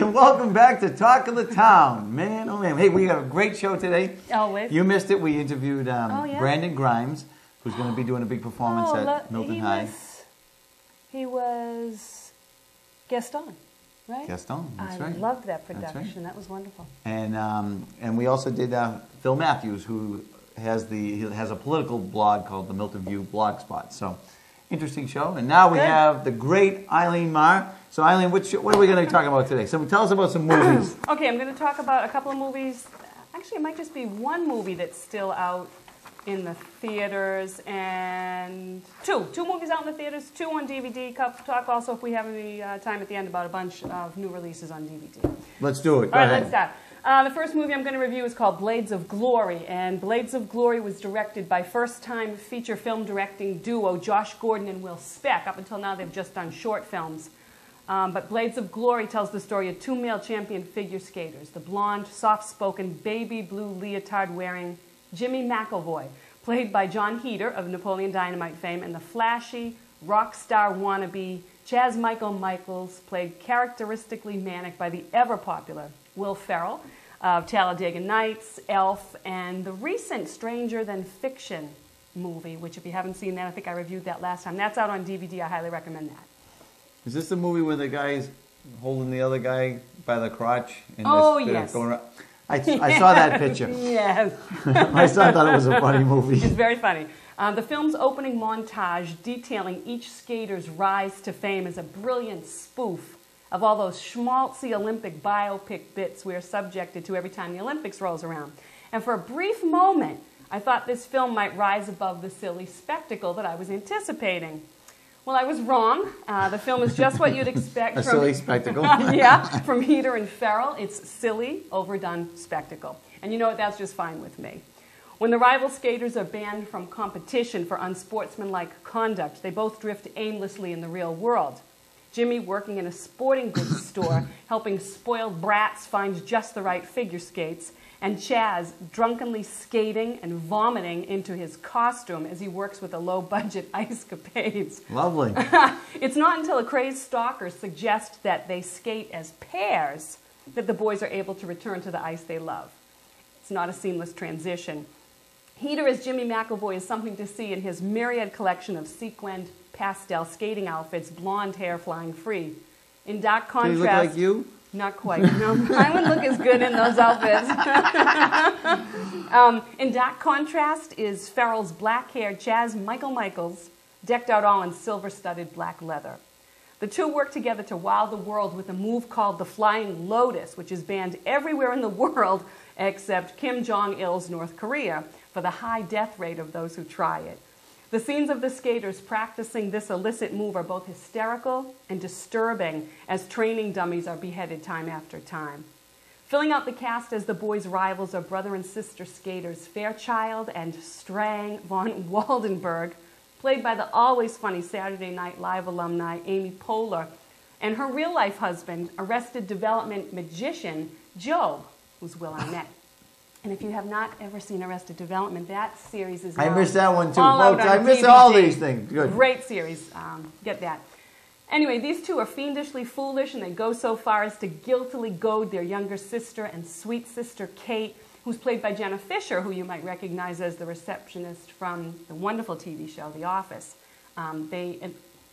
And welcome back to Talk of the Town. Man, oh man. Hey, we got a great show today. Always. You missed it. We interviewed Brandon Grimes, who's going to be doing a big performance at Milton High. He was Gaston, right? Gaston, that's right. I loved that production. Right. That was wonderful. And we also did Phil Matthews, who has a political blog called the Milton View Blogspot. So, interesting show. And now we have the great Eileen Maher. So, Eileen, what are we going to be talking about today? So, tell us about some movies. Okay, I'm going to talk about a couple of movies. Actually, it might just be one movie that's still out in the theaters, and two movies out in the theaters, 2 on DVD. Talk also, if we have any time at the end, about a bunch of new releases on DVD. Let's do it. All right, let's start. The first movie I'm going to review is called Blades of Glory, and Blades of Glory was directed by first-time feature film directing duo Josh Gordon and Will Speck. Up until now, they've just done short films. But Blades of Glory tells the story of 2 male champion figure skaters, the blonde, soft-spoken, baby blue leotard-wearing Jimmy McElvoy, played by John Heder of Napoleon Dynamite fame, and the flashy, rock star wannabe Chaz Michael Michaels, played characteristically manic by the ever-popular Will Ferrell of Talladega Nights, Elf, and the recent Stranger Than Fiction movie, which if you haven't seen that, I think I reviewed that last time. That's out on DVD. I highly recommend that. Is this the movie where the guy's holding the other guy by the crotch? And yes. Going around? I saw that picture. Yes. My son thought it was a funny movie. It's very funny. The film's opening montage detailing each skater's rise to fame is a brilliant spoof of all those schmaltzy Olympic biopic bits we're subjected to every time the Olympics rolls around. And for a brief moment, I thought this film might rise above the silly spectacle that I was anticipating. Well, I was wrong. The film is just what you'd expect from... A silly spectacle? Yeah, from Heder and Ferrell. It's silly, overdone spectacle. And you know what? That's just fine with me. When the rival skaters are banned from competition for unsportsmanlike conduct, they both drift aimlessly in the real world. Jimmy, working in a sporting goods store, helping spoiled brats find just the right figure skates, and Chaz drunkenly skating and vomiting into his costume as he works with the low-budget ice capades. Lovely. It's not until a crazed stalker suggests that they skate as pairs that the boys are able to return to the ice they love. It's not a seamless transition. Heder as Jimmy McElvoy is something to see in his myriad collection of sequined pastel skating outfits, blonde hair flying free. In dark contrast... Does he look like you? Not quite, no. I wouldn't look as good in those outfits. In dark contrast is Ferrell's black-haired Chaz Michael Michaels, decked out all in silver-studded black leather. The two work together to wow the world with a move called the Flying Lotus, which is banned everywhere in the world except Kim Jong-il's North Korea, for the high death rate of those who try it. The scenes of the skaters practicing this illicit move are both hysterical and disturbing as training dummies are beheaded time after time. Filling out the cast as the boys' rivals are brother and sister skaters Fairchild and Strang von Waldenberg, played by the always funny Saturday Night Live alumni Amy Poehler, and her real-life husband, Arrested Development magician Joe, who's Will Arnett. And if you have not ever seen Arrested Development, that series is... I missed that one too, folks. I miss all these things. Good. Great series. Get that. Anyway, these two are fiendishly foolish, and they go so far as to guiltily goad their younger sister and sweet sister Kate, who's played by Jenna Fisher, who you might recognize as the receptionist from the wonderful TV show The Office. They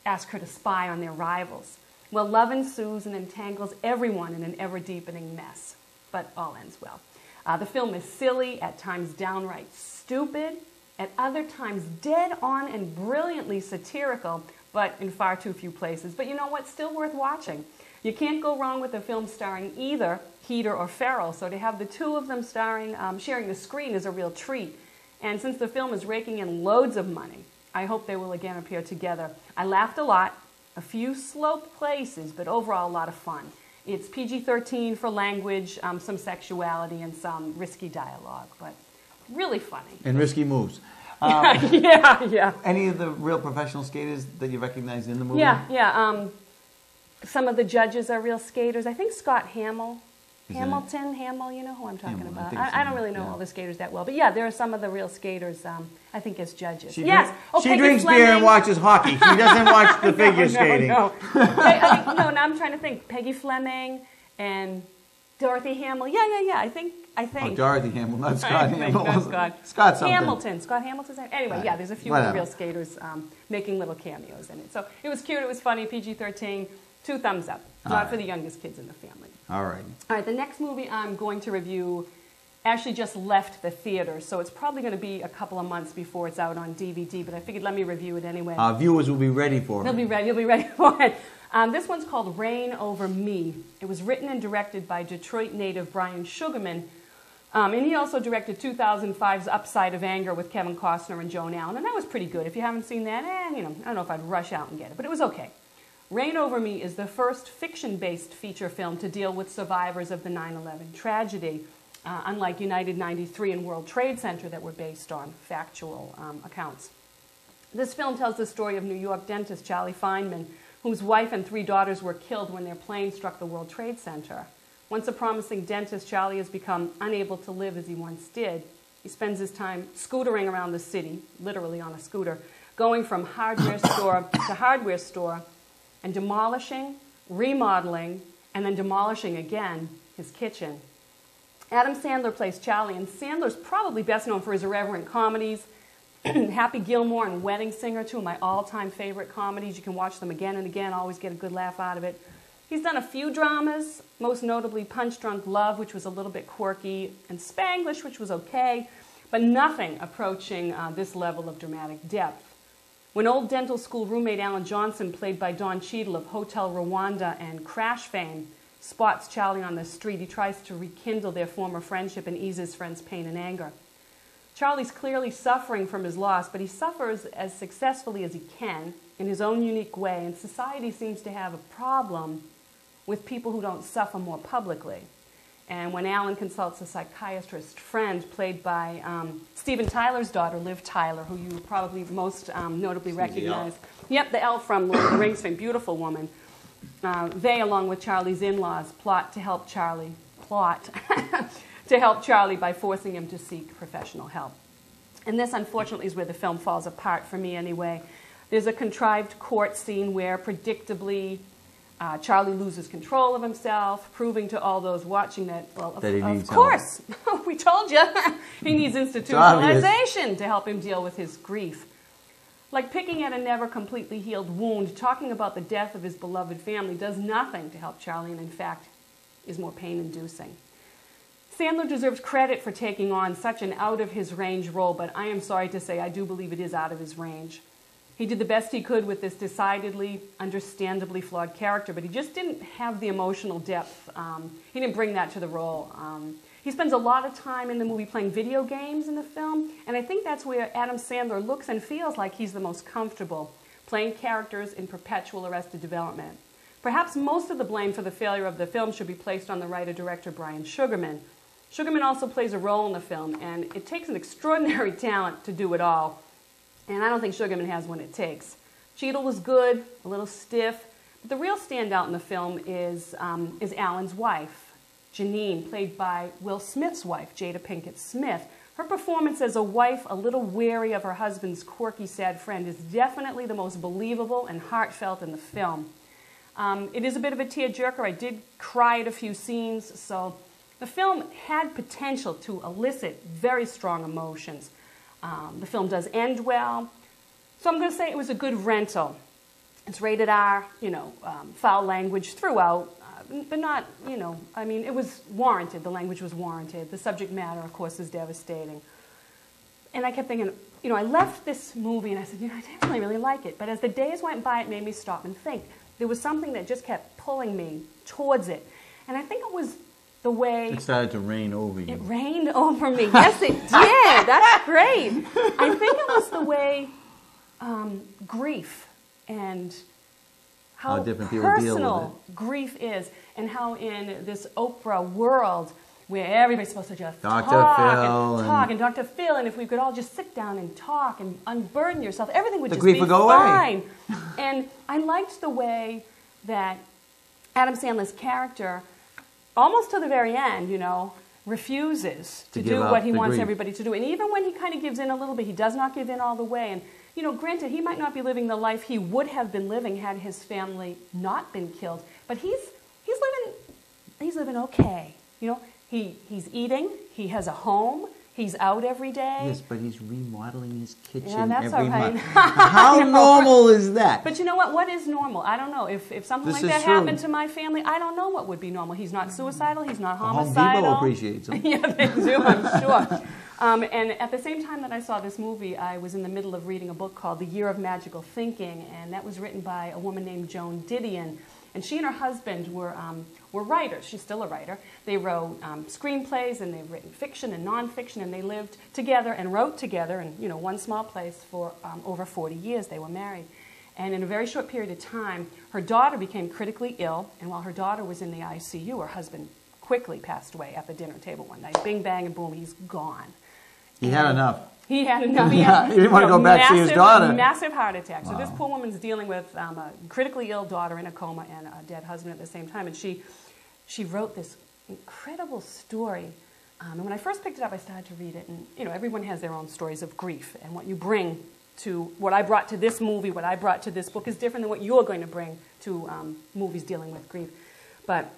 ask her to spy on their rivals. Well, love ensues and entangles everyone in an ever-deepening mess, but all ends well. The film is silly, at times downright stupid, at other times dead on and brilliantly satirical, but in far too few places. But you know what? Still worth watching. You can't go wrong with a film starring either Heder or Ferrell, so to have the two of them sharing the screen is a real treat. And since the film is raking in loads of money, I hope they will again appear together. I laughed a lot, a few slow places, but overall a lot of fun. It's PG-13 for language, some sexuality, and some risky dialogue, but really funny. And risky moves. Yeah. Any of the real professional skaters that you recognize in the movie? Yeah. Some of the judges are real skaters. I think Scott Hamill, you know who I'm talking about. I don't really know all the skaters that well, but yeah, there are some of the real skaters, I think, as judges. She drinks beer and watches hockey. She doesn't watch the figure skating. No, I'm trying to think. Peggy Fleming and Dorothy Hamill. Yeah. I think. Oh, Dorothy Hamill, not Scott I think Hamill. not Scott. Scott something. Hamilton. Scott Hamilton's name. Anyway, yeah, there's a few Whatever. real skaters making little cameos in it. So it was cute. It was funny. PG-13. 2 thumbs up. Not for the youngest kids in the family. All right. All right, the next movie I'm going to review actually just left the theater, so it's probably going to be a couple of months before it's out on DVD, but I figured let me review it anyway. Our viewers will be ready for it. You'll be ready for it. This one's called Reign Over Me. It was written and directed by Detroit native Brian Sugarman, and he also directed 2005's Upside of Anger with Kevin Costner and Joan Allen, and that was pretty good. If you haven't seen that, I don't know if I'd rush out and get it, but it was okay. Reign Over Me is the first fiction-based feature film to deal with survivors of the 9/11 tragedy, unlike United 93 and World Trade Center that were based on factual accounts. This film tells the story of New York dentist Charlie Feynman, whose wife and 3 daughters were killed when their plane struck the World Trade Center. Once a promising dentist, Charlie has become unable to live as he once did. He spends his time scootering around the city, literally on a scooter, going from hardware store to hardware store, and demolishing, remodeling, and then demolishing again his kitchen. Adam Sandler plays Charlie, and Sandler's probably best known for his irreverent comedies. Happy Gilmore and Wedding Singer, 2 of my all-time favorite comedies. You can watch them again and again, always get a good laugh out of it. He's done a few dramas, most notably Punch Drunk Love, which was a little bit quirky, and Spanglish, which was okay, but nothing approaching this level of dramatic depth. When old dental school roommate Alan Johnson, played by Don Cheadle of Hotel Rwanda and Crash fame, spots Charlie on the street, he tries to rekindle their former friendship and ease his friend's pain and anger. Charlie's clearly suffering from his loss, but he suffers as successfully as he can in his own unique way, and society seems to have a problem with people who don't suffer more publicly. And when Alan consults a psychiatrist friend played by Steven Tyler's daughter, Liv Tyler, who you probably most notably recognize. Yep, the elf from Lord of the Rings fame, beautiful woman. They, along with Charlie's in-laws, plot to help Charlie by forcing him to seek professional help. And this, unfortunately, is where the film falls apart for me anyway. There's a contrived court scene where, predictably, Charlie loses control of himself, proving to all those watching that, well, of course, we told you, he needs institutionalization to help him deal with his grief. Like picking at a never completely healed wound, talking about the death of his beloved family does nothing to help Charlie, and in fact, is more pain-inducing. Sandler deserves credit for taking on such an out-of-his-range role, but I am sorry to say I do believe it is out of his range. He did the best he could with this decidedly, understandably flawed character, but he just didn't have the emotional depth. He didn't bring that to the role. He spends a lot of time in the movie playing video games in the film, and I think that's where Adam Sandler looks and feels like he's the most comfortable, playing characters in perpetual arrested development. Perhaps most of the blame for the failure of the film should be placed on the writer-director Brian Sugarman. Sugarman also plays a role in the film, and it takes an extraordinary talent to do it all. And I don't think Sugarman has what it takes. Cheadle was good, a little stiff, but the real standout in the film is Alan's wife, Janine, played by Will Smith's wife, Jada Pinkett Smith. Her performance as a wife, a little wary of her husband's quirky, sad friend, is definitely the most believable and heartfelt in the film. It is a bit of a tearjerker. I did cry at a few scenes, so the film had potential to elicit very strong emotions. The film does end well, so I'm going to say it was a good rental. It's rated R, foul language throughout, but not, I mean, it was warranted. The language was warranted. The subject matter, of course, is devastating. And I kept thinking, I left this movie and I said, I didn't really like it. But as the days went by, it made me stop and think. There was something that just kept pulling me towards it. And I think it was the way... It started to rain over you. It rained over me. Yes, it did. That's great. I think it was the way grief and how different people deal with personal grief is, and how in this Oprah world where everybody's supposed to just talk and Dr. Phil, and if we could all just sit down and talk and unburden yourself, everything would just be fine. And I liked the way that Adam Sandler's character, almost to the very end, refuses to do what he wants everybody to do. And even when he kind of gives in a little bit, he does not give in all the way. And, granted, he might not be living the life he would have been living had his family not been killed. But he's living okay. You know, he's eating, he has a home, he's out every day. Yes, but he's remodeling his kitchen that's every all right. month. How normal is that? But you know what? What is normal? I don't know. If something This like that is true. happened to my family, I don't know what would be normal. He's not suicidal. He's not Home homicidal. Depot appreciates him. Yeah, they do, I'm sure. And at the same time that I saw this movie, I was in the middle of reading a book called The Year of Magical Thinking, and that was written by a woman named Joan Didion. And she and her husband were writers. She's still a writer. They wrote screenplays, and they've written fiction and nonfiction, and they lived together and wrote together in one small place for over 40 years. They were married. And in a very short period of time, her daughter became critically ill, and while her daughter was in the ICU, her husband quickly passed away at the dinner table one night. Bing, bang, and boom, he's gone. He had enough. He had enough. He didn't want to go back to see his daughter. Massive heart attack. So Wow. this poor woman's dealing with a critically ill daughter in a coma and a dead husband at the same time. And she wrote this incredible story. And when I first picked it up, I started to read it. And everyone has their own stories of grief. And what you bring to what I brought to this movie, what I brought to this book is different than what you're going to bring to movies dealing with grief. But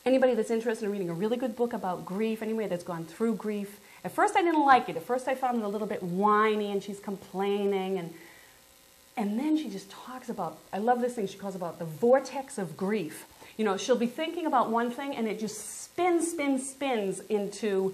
anybody that's interested in reading a really good book about grief, anybody that's gone through grief, at first I didn't like it. At first I found it a little bit whiny, and she's complaining, and then she just talks about, I love this thing she calls about the vortex of grief. She'll be thinking about one thing, and it just spins into,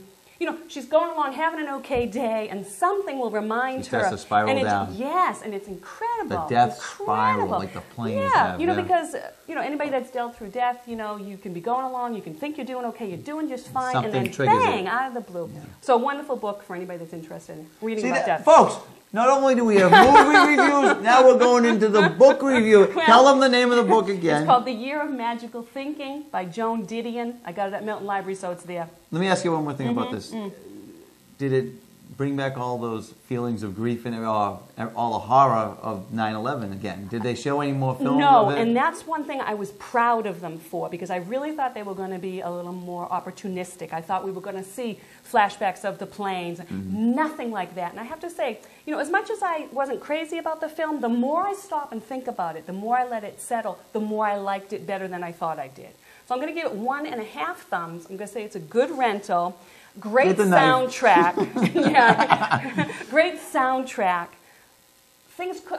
she's going along having an okay day, and something will remind She her. starts to spiral down. Yes, and it's incredible. The death spiral, like the planes have. Yeah, because anybody that's dealt through death, you can be going along, you can think you're doing okay, you're doing just fine, Something and then triggers bang, it. out of the blue. Yeah. So a wonderful book for anybody that's interested in reading See about that, death. folks? Not only do we have movie reviews, now we're going into the book review. Tell them the name of the book again. It's called The Year of Magical Thinking by Joan Didion. I got it at Milton Library, so it's there. Let me ask you one more thing about this. Did it bring back all those feelings of grief and all the horror of 9/11 again? Did they show any more films No, of it? and that's one thing I was proud of them for, because I really thought they were going to be a little more opportunistic. I thought we were going to see flashbacks of the planes. Nothing like that. And I have to say, as much as I wasn't crazy about the film, the more I stop and think about it, the more I let it settle, the more I liked it better than I thought I did. So I'm going to give it 1.5 thumbs. I'm going to say it's a good rental. Great soundtrack. Yeah. Great soundtrack.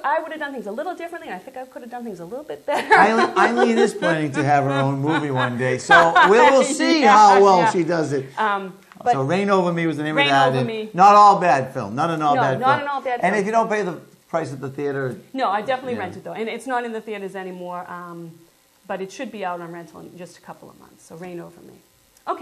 I would have done things a little differently, and I think I could have done things a little bit better. Eileen is planning to have her own movie one day, so we'll see how well she does it. So Reign Over Me was the name of that. Reign Over Me. Not all bad film. Not an all bad film. Not an all bad film. And if you don't pay the price at the theater... No, I definitely rent it, though. And it's not in the theaters anymore, but it should be out on rental in just a couple of months. So Reign Over Me.